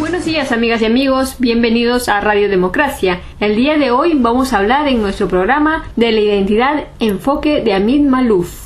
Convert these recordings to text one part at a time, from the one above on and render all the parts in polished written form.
Buenos días, amigas y amigos, bienvenidos a Radio Democracia. El día de hoy vamos a hablar en nuestro programa de la identidad enfoque de Amin Maalouf.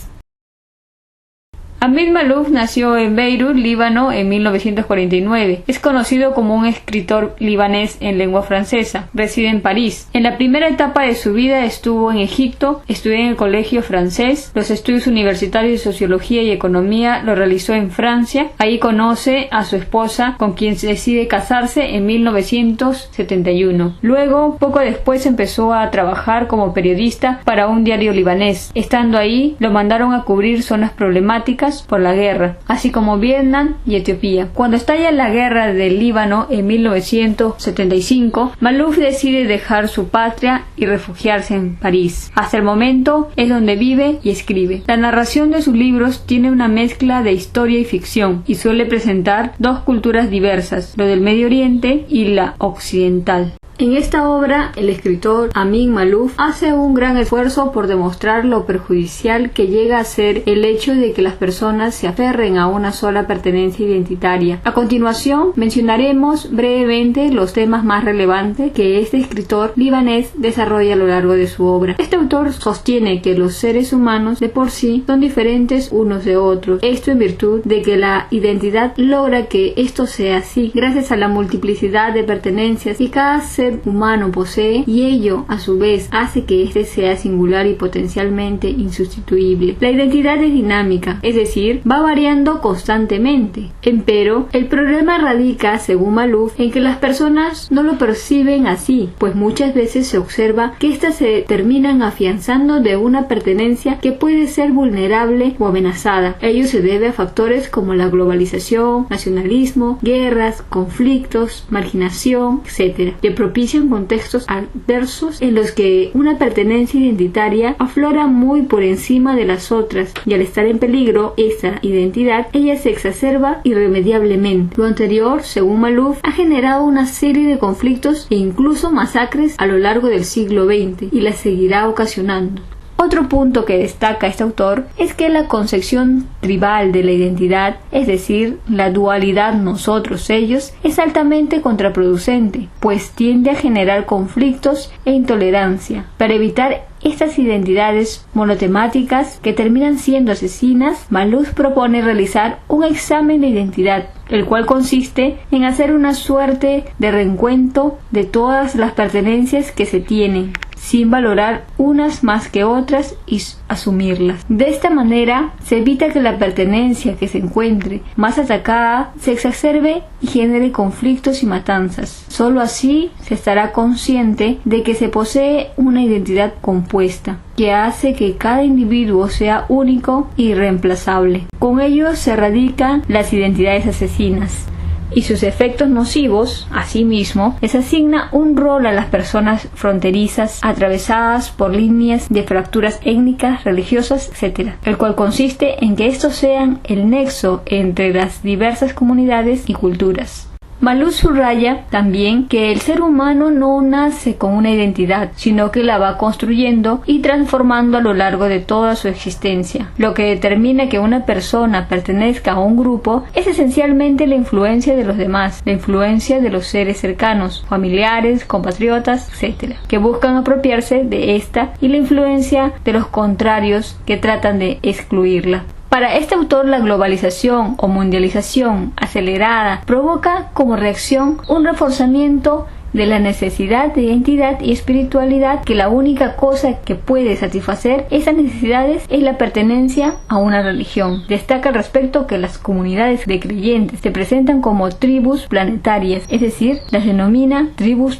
Amin Maalouf nació en Beirut, Líbano, en 1949. Es conocido como un escritor libanés en lengua francesa. Reside en París. En la primera etapa de su vida estuvo en Egipto, estudió en el colegio francés. Los estudios universitarios de Sociología y Economía lo realizó en Francia. Ahí conoce a su esposa, con quien decide casarse en 1971. Luego, poco después, empezó a trabajar como periodista para un diario libanés. Estando ahí, lo mandaron a cubrir zonas problemáticas por la guerra, así como Vietnam y Etiopía. Cuando estalla la guerra del Líbano en 1975, Maalouf decide dejar su patria y refugiarse en París. Hasta el momento es donde vive y escribe. La narración de sus libros tiene una mezcla de historia y ficción y suele presentar dos culturas diversas, lo del Medio Oriente y la occidental. En esta obra, el escritor Amin Maalouf hace un gran esfuerzo por demostrar lo perjudicial que llega a ser el hecho de que las personas se aferren a una sola pertenencia identitaria. A continuación, mencionaremos brevemente los temas más relevantes que este escritor libanés desarrolla a lo largo de su obra. Este autor sostiene que los seres humanos de por sí son diferentes unos de otros. Esto en virtud de que la identidad logra que esto sea así gracias a la multiplicidad de pertenencias que cada ser humano posee, y ello a su vez hace que éste sea singular y potencialmente insustituible. La identidad es dinámica, es decir, va variando constantemente. Empero, el problema radica, según Maalouf, en que las personas no lo perciben así, pues muchas veces se observa que éstas se terminan afianzando de una pertenencia que puede ser vulnerable o amenazada. Ello se debe a factores como la globalización, nacionalismo, guerras, conflictos, marginación, etc., que propician contextos adversos en los que una pertenencia identitaria aflora muy por encima de las otras, y al estar en peligro esa identidad, ella se exacerba irremediablemente. Lo anterior, según Maalouf, ha generado una serie de conflictos e incluso masacres a lo largo del siglo XX y las seguirá ocasionando. Otro punto que destaca este autor es que la concepción tribal de la identidad, es decir, la dualidad nosotros-ellos, es altamente contraproducente, pues tiende a generar conflictos e intolerancia. Para evitar estas identidades monotemáticas que terminan siendo asesinas, Maalouf propone realizar un examen de identidad, el cual consiste en hacer una suerte de recuento de todas las pertenencias que se tienen, sin valorar unas más que otras y asumirlas. De esta manera se evita que la pertenencia que se encuentre más atacada se exacerbe y genere conflictos y matanzas. Solo así se estará consciente de que se posee una identidad compuesta, que hace que cada individuo sea único e irreemplazable. Con ello se erradican las identidades asesinas y sus efectos nocivos. Asimismo, les asigna un rol a las personas fronterizas atravesadas por líneas de fracturas étnicas, religiosas, etc., el cual consiste en que estos sean el nexo entre las diversas comunidades y culturas. Maalouf subraya también que el ser humano no nace con una identidad, sino que la va construyendo y transformando a lo largo de toda su existencia. Lo que determina que una persona pertenezca a un grupo es esencialmente la influencia de los demás, la influencia de los seres cercanos, familiares, compatriotas, etc., que buscan apropiarse de esta, y la influencia de los contrarios que tratan de excluirla. Para este autor, la globalización o mundialización acelerada provoca como reacción un reforzamiento de la necesidad de identidad y espiritualidad, que la única cosa que puede satisfacer esas necesidades es la pertenencia a una religión. Destaca al respecto que las comunidades de creyentes se presentan como tribus planetarias, es decir, las denomina tribus,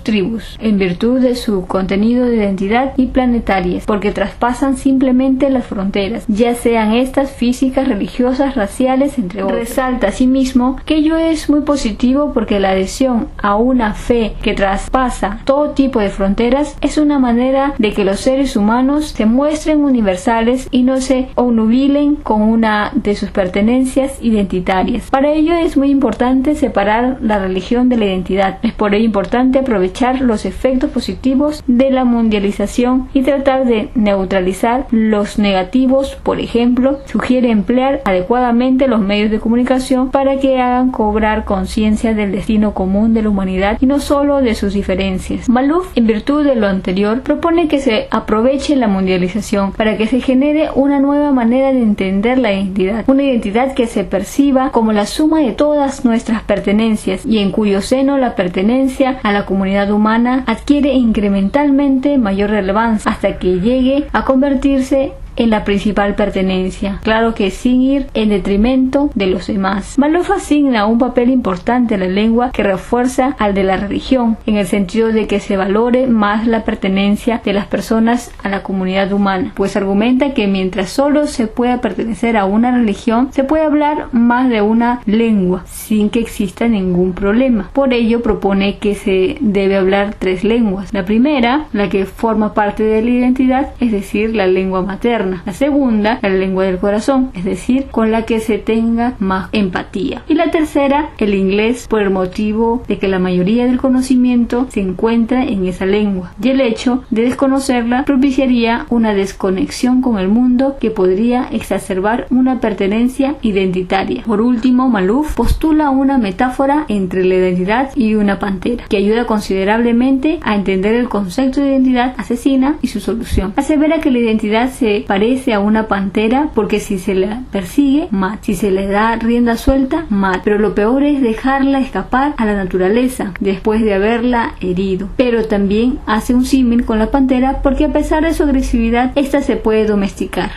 en virtud de su contenido de identidad y planetarias, porque traspasan simplemente las fronteras, ya sean estas físicas, religiosas, raciales, entre otros. Resalta asimismo que ello es muy positivo porque la adhesión a una fe que traspasa todo tipo de fronteras, es una manera de que los seres humanos se muestren universales y no se obnubilen con una de sus pertenencias identitarias. Para ello es muy importante separar la religión de la identidad. Es por ello importante aprovechar los efectos positivos de la mundialización y tratar de neutralizar los negativos. Por ejemplo, sugiere emplear adecuadamente los medios de comunicación para que hagan cobrar conciencia del destino común de la humanidad y no solo de sus diferencias. Malouf, en virtud de lo anterior, propone que se aproveche la mundialización para que se genere una nueva manera de entender la identidad, una identidad que se perciba como la suma de todas nuestras pertenencias y en cuyo seno la pertenencia a la comunidad humana adquiere incrementalmente mayor relevancia hasta que llegue a convertirse en la principal pertenencia, claro que sin ir en detrimento de los demás. Malouf asigna un papel importante a la lengua que refuerza al de la religión, en el sentido de que se valore más la pertenencia de las personas a la comunidad humana, pues argumenta que mientras solo se pueda pertenecer a una religión, se puede hablar más de una lengua, sin que exista ningún problema. Por ello propone que se debe hablar 3 lenguas. La primera, la que forma parte de la identidad, es decir, la lengua materna. La segunda, la lengua del corazón, es decir, con la que se tenga más empatía. Y la tercera, el inglés, por el motivo de que la mayoría del conocimiento se encuentra en esa lengua. Y el hecho de desconocerla propiciaría una desconexión con el mundo que podría exacerbar una pertenencia identitaria. Por último, Malouf postula una metáfora entre la identidad y una pantera, que ayuda considerablemente a entender el concepto de identidad asesina y su solución. Asevera que la identidad se parece a una pantera porque si se la persigue, mata. Si se le da rienda suelta, mata. Pero lo peor es dejarla escapar a la naturaleza después de haberla herido. Pero también hace un símil con la pantera porque a pesar de su agresividad, esta se puede domesticar.